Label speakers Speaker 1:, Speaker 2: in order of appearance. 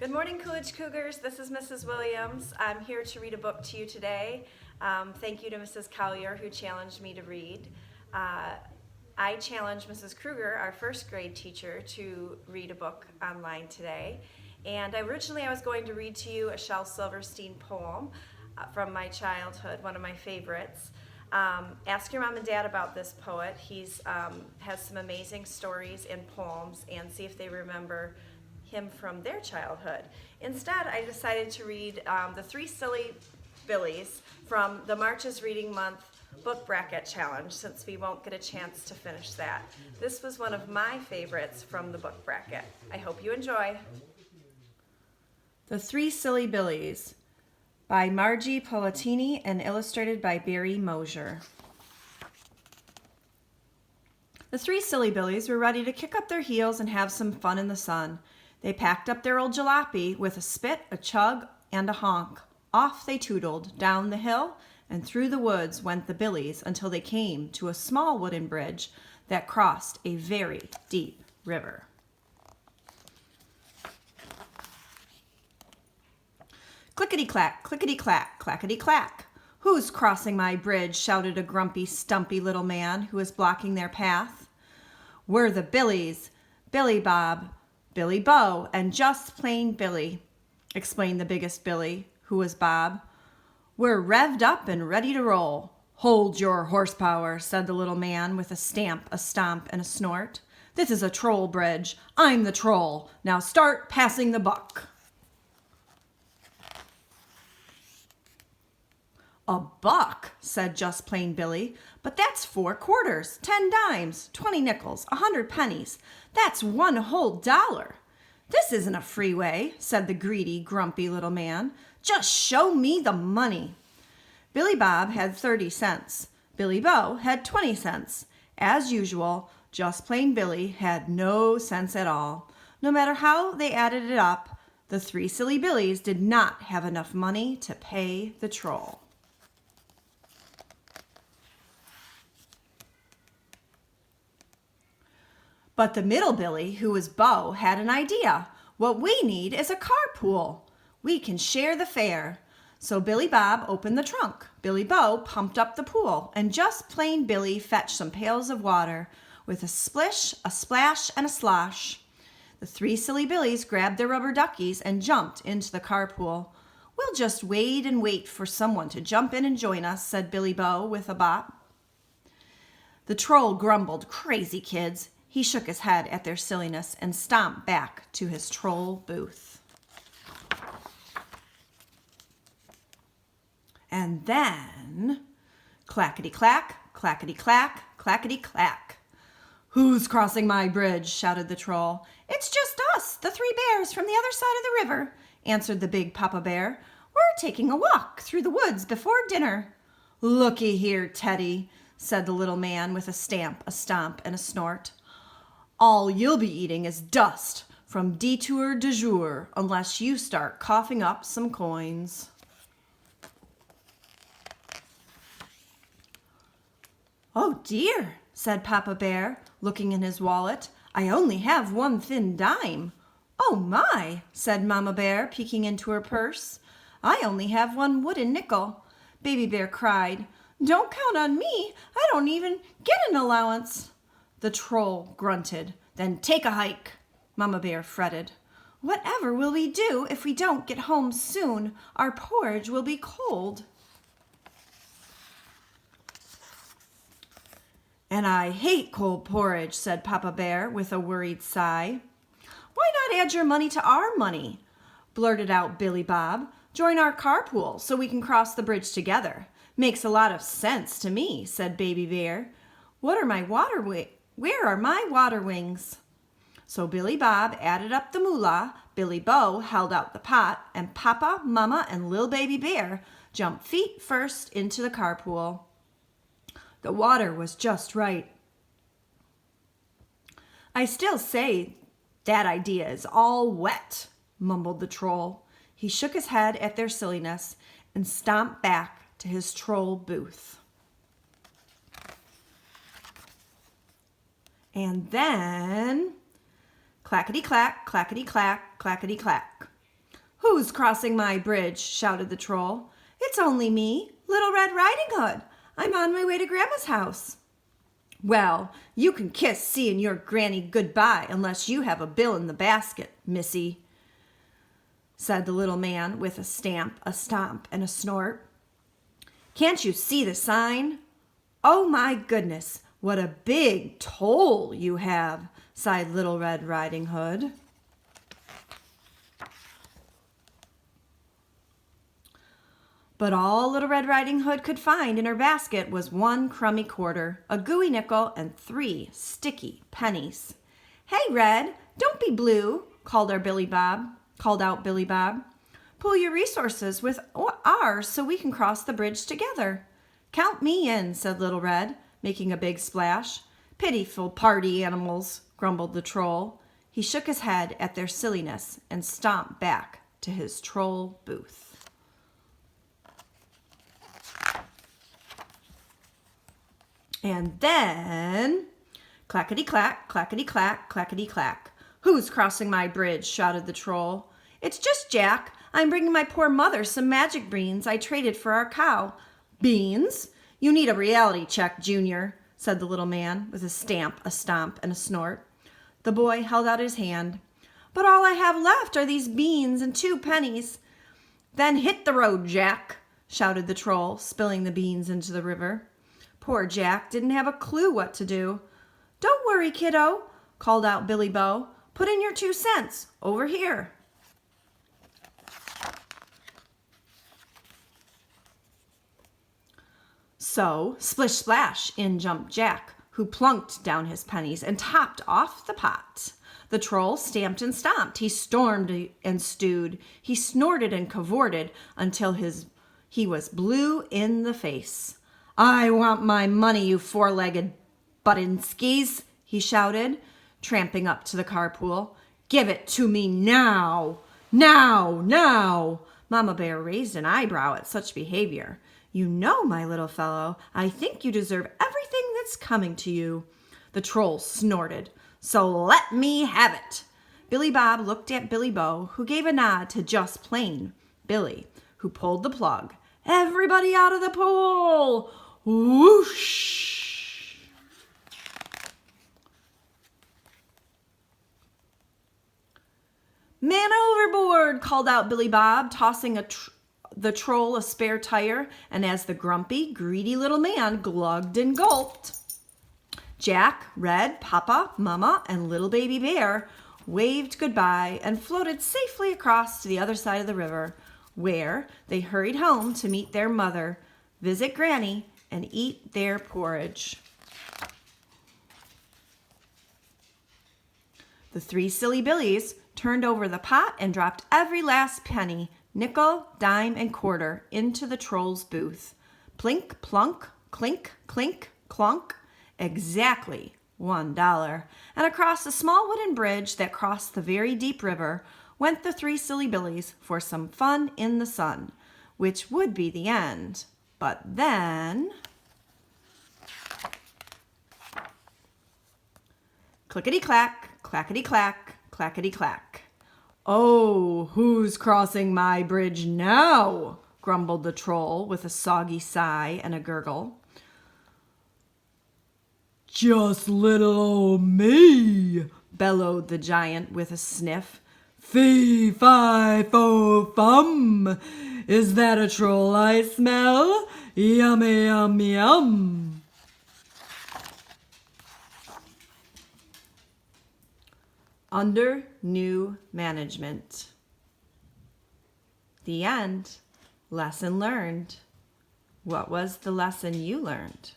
Speaker 1: Good morning, Coolidge Cougars. This is Mrs. Williams. I'm here to read a book to you today. Thank you to Mrs. Collier who challenged me to read. I challenged Mrs. Kruger, our first grade teacher, to read a book online today. And originally I was going to read to you a Shel Silverstein poem from my childhood, one of my favorites. Ask your mom and dad about this poet. He's has some amazing stories and poems, and see if they remember him from their childhood. Instead, I decided to read The Three Silly Billies from the March's Reading Month Book Bracket Challenge, since we won't get a chance to finish that. This was one of my favorites from the book bracket. I hope you enjoy. The Three Silly Billies by Margie Polatini and illustrated by Barry Mosier. The three silly billies were ready to kick up their heels and have some fun in the sun. They packed up their old jalopy with a spit, a chug, and a honk. Off they tootled, down the hill, and through the woods went the billies until they came to a small wooden bridge that crossed a very deep river. Clickety-clack, clickety-clack, clackety-clack. "Who's crossing my bridge?" shouted a grumpy, stumpy little man who was blocking their path. "We're the Billies, Billy Bob, Billy Bo, and just plain Billy," explained the biggest Billy, who was Bob. "We're revved up and ready to roll." "Hold your horsepower," said the little man with a stamp, a stomp, and a snort. "This is a troll bridge. I'm the troll. Now start passing the buck." "A buck," said just plain Billy, "but that's 4 quarters, 10 dimes, 20 nickels, 100 pennies. That's one whole dollar." "This isn't a freeway," said the greedy, grumpy little man. "Just show me the money." Billy Bob had 30 cents. Billy Bo had 20 cents. As usual, just plain Billy had no sense at all. No matter how they added it up, the three silly billies did not have enough money to pay the troll. But the middle Billy, who was Bo, had an idea. "What we need is a carpool. We can share the fare." So Billy Bob opened the trunk. Billy Bo pumped up the pool, and just plain Billy fetched some pails of water with a splish, a splash, and a slosh. The three silly billies grabbed their rubber duckies and jumped into the carpool. "We'll just wait and wait for someone to jump in and join us," said Billy Bo with a bop. The troll grumbled, "Crazy kids." He shook his head at their silliness and stomped back to his troll booth. And then, clackety-clack, clackety-clack, clackety-clack. "Who's crossing my bridge?" shouted the troll. "It's just us, the 3 bears from the other side of the river," answered the big Papa Bear. "We're taking a walk through the woods before dinner." "Looky here, Teddy," said the little man with a stamp, a stomp, and a snort. "All you'll be eating is dust from detour de jour unless you start coughing up some coins." "Oh dear," said Papa Bear, looking in his wallet. "I only have 1 thin dime." "Oh my," said Mama Bear, peeking into her purse. "I only have 1 wooden nickel." Baby Bear cried, "Don't count on me. I don't even get an allowance." The troll grunted. "Then take a hike." Mama Bear fretted. "Whatever will we do if we don't get home soon? Our porridge will be cold." "And I hate cold porridge," said Papa Bear with a worried sigh. "Why not add your money to our money?" blurted out Billy Bob. "Join our carpool so we can cross the bridge together." "Makes a lot of sense to me," said Baby Bear. Where are my water wings?" So Billy Bob added up the moolah, Billy Bo held out the pot, and Papa, Mama, and Lil Baby Bear jumped feet first into the carpool. The water was just right. "I still say that idea is all wet," mumbled the troll. He shook his head at their silliness and stomped back to his troll booth. And then, clackety-clack, clackety-clack, clackety-clack. "Who's crossing my bridge?" shouted the troll. "It's only me, Little Red Riding Hood. I'm on my way to Grandma's house." "Well, you can kiss seeing your granny goodbye unless you have a bill in the basket, missy," said the little man with a stamp, a stomp, and a snort. "Can't you see the sign?" "Oh my goodness, what a big toll you have," sighed Little Red Riding Hood. But all Little Red Riding Hood could find in her basket was 1 crummy quarter, a gooey nickel, and 3 sticky pennies. "Hey, Red, don't be blue," called out Billy Bob. "Pool your resources with ours so we can cross the bridge together." "Count me in," said Little Red, making a big splash. "Pitiful party animals," grumbled the troll. He shook his head at their silliness and stomped back to his troll booth. And then, clackety-clack, clackety-clack, clackety-clack. "Who's crossing my bridge?" shouted the troll. "It's just Jack. I'm bringing my poor mother some magic beans I traded for our cow." "Beans? You need a reality check, Junior," said the little man with a stamp, a stomp, and a snort. The boy held out his hand. "But all I have left are these beans and 2 pennies. "Then hit the road, Jack," shouted the troll, spilling the beans into the river. Poor Jack didn't have a clue what to do. "Don't worry, kiddo," called out Billy Bo. "Put in your 2 cents over here." So, splish splash, in jumped Jack, who plunked down his pennies and topped off the pot. The troll stamped and stomped. He stormed and stewed. He snorted and cavorted until he was blue in the face. "I want my money, you 4-legged buttonskis," he shouted, tramping up to the carpool. "Give it to me now! Now! Now!" Mama Bear raised an eyebrow at such behavior. "You know, my little fellow, I think you deserve everything that's coming to you." The troll snorted. "So let me have it." Billy Bob looked at Billy Bo, who gave a nod to just plain Billy, who pulled the plug. "Everybody out of the pool!" Whoosh! "Man overboard!" called out Billy Bob, tossing the troll a spare tire, and as the grumpy, greedy little man glugged and gulped, Jack, Red, Papa, Mama, and little baby bear waved goodbye and floated safely across to the other side of the river, where they hurried home to meet their mother, visit Granny, and eat their porridge. The 3 silly Billies turned over the pot and dropped every last penny, nickel, dime, and quarter into the troll's booth. Plink, plunk, clink, clink, clunk, exactly $1. And across a small wooden bridge that crossed the very deep river went the 3 silly Billies for some fun in the sun, which would be the end. But then, clickety-clack, clackety-clack, clackety-clack. "Oh, who's crossing my bridge now?" grumbled the troll with a soggy sigh and a gurgle. "Just little old me," bellowed the giant with a sniff. "Fee, fi, fo, fum. Is that a troll I smell? Yummy, yum, yum." Under new management. The end. Lesson learned. What was the lesson you learned?